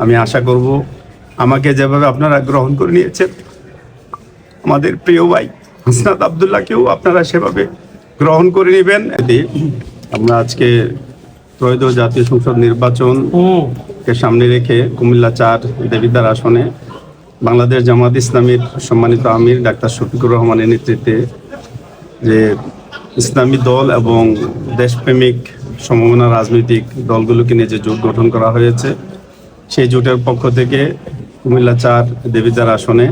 আমি আশা করব আমাকে যেভাবে আপনারা গ্রহণ করে নিয়েছেন, আমাদের প্রিয় ভাই হাসনাত আব্দুল্লাহকেও আপনারা সেভাবে গ্রহণ করে নেবেন। আমরা আজকে ত্রয়োদশ জাতীয় সংসদ নির্বাচনকে সামনে রেখে কুমিল্লা 4 দেবিদ্বার আসনে বাংলাদেশ জামাত ইসলামীর সম্মানিত আমির ডাক্তার শফিকুর রহমানের নেতৃত্বে যে ইসলামী দল এবং দেশপ্রেমিক সমমনা রাজনৈতিক দলগুলোকে নিয়ে যে জোট গঠন করা হয়েছে, সেই জোটের পক্ষ থেকে কুমিল্লা 4 দেবিদ্বার আসনে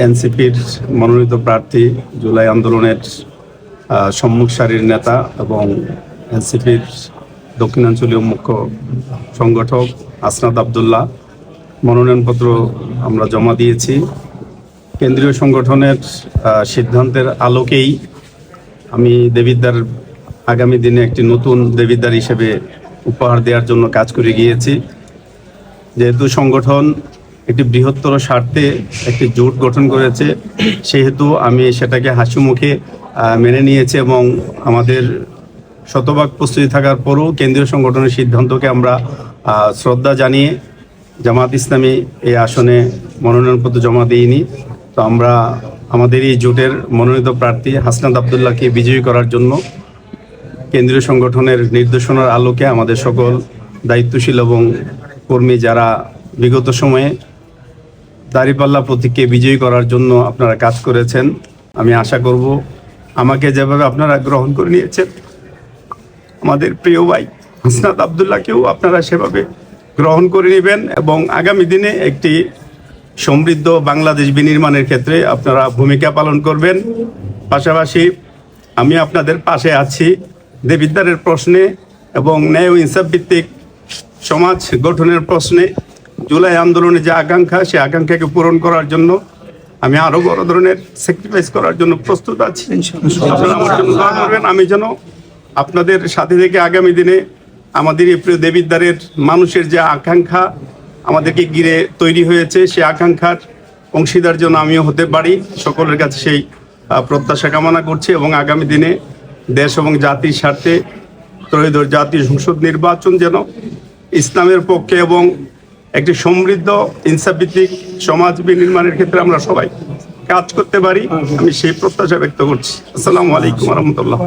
এনসিপির মনোনীত প্রার্থী, জুলাই আন্দোলনের সম্মুখ সারির নেতা এবং এনসিপির দক্ষিণাঞ্চলীয় মুখ্য সংগঠক হাসনাত আব্দুল্লাহ মনোনয়নপত্র আমরা জমা দিয়েছি। কেন্দ্রীয় সংগঠনের সিদ্ধান্তের আলোকেই আমি দেবিদ্বার আগামী দিনে একটি নতুন দেবিদ্বার হিসেবে উপহার দেওয়ার জন্য কাজ করে গিয়েছি। যেহেতু সংগঠন একটি বৃহত্তর স্বার্থে একটি জোট গঠন করেছে, সেহেতু আমি সেটাকে হাসি মুখে মেনে নিয়েছি এবং আমাদের শতভাগ প্রস্তুতি থাকার পরও কেন্দ্রীয় সংগঠনের সিদ্ধান্তকে আমরা শ্রদ্ধা জানিয়ে জামাত ইসলামী এই আসনে মনোনয়নপত্র জমা দিইনি। তো আমরা আমাদের এই জোটের মনোনীত প্রার্থী হাসনাত আব্দুল্লাহকে বিজয়ী করার জন্য কেন্দ্রীয় সংগঠনের নির্দেশনার আলোকে আমাদের সকল দায়িত্বশীল এবং কর্মী যারা বিগত সময়ে দাঁড়িপাল্লা প্রতীককে বিজয়ী করার জন্য আপনারা কাজ করেছেন, আমি আশা করব আমাকে যেভাবে আপনারা গ্রহণ করে নিয়েছেন, আমাদের প্রিয় ভাই হাসনাত আব্দুল্লাহকেও আপনারা সেভাবে গ্রহণ করে নেবেন এবং আগামী দিনে একটি সমৃদ্ধ বাংলাদেশ বিনির্মাণের ক্ষেত্রে আপনারা ভূমিকা পালন করবেন। পাশাপাশি আমি আপনাদের পাশে আছি দেবিদ্বারের প্রশ্নে এবং ন্যায় ও ইনসাফ ভিত্তিক সমাজ গঠনের প্রশ্নে। জুলাই আন্দোলনের যে আকাঙ্ক্ষা, সেই আকাঙ্ক্ষাকে পূরণ করার জন্য আমি আরো বড় ধরনের স্যাক্রিফাইস করার জন্য প্রস্তুত আছি। আপনারা আমার জন্য দোয়া করবেন, আমি যেন আপনাদের সাথে থেকে আগামী দিনে আমাদের এই প্রিয় দেবিদ্বারের মানুষের যে আকাঙ্ক্ষা আমাদেরকে ঘিরে তৈরি হয়েছে, সেই আকাঙ্ক্ষার অংশীদার যেন আমিও হতে পারি, সকলের কাছে সেই প্রত্যাশা কামনা করছি এবং আগামী দিনে দেশ এবং জাতির স্বার্থে ত্রয়োদশ জাতীয় সংসদ নির্বাচন যেন ইসলামের পক্ষে এবং একটি সমৃদ্ধ ইনসাফভিত্তিক সমাজ বিনির্মাণের ক্ষেত্রে আমরা সবাই কাজ করতে পারি, আমি সেই প্রত্যাশা ব্যক্ত করছি। আসসালামু আলাইকুম ওয়া রাহমাতুল্লাহ।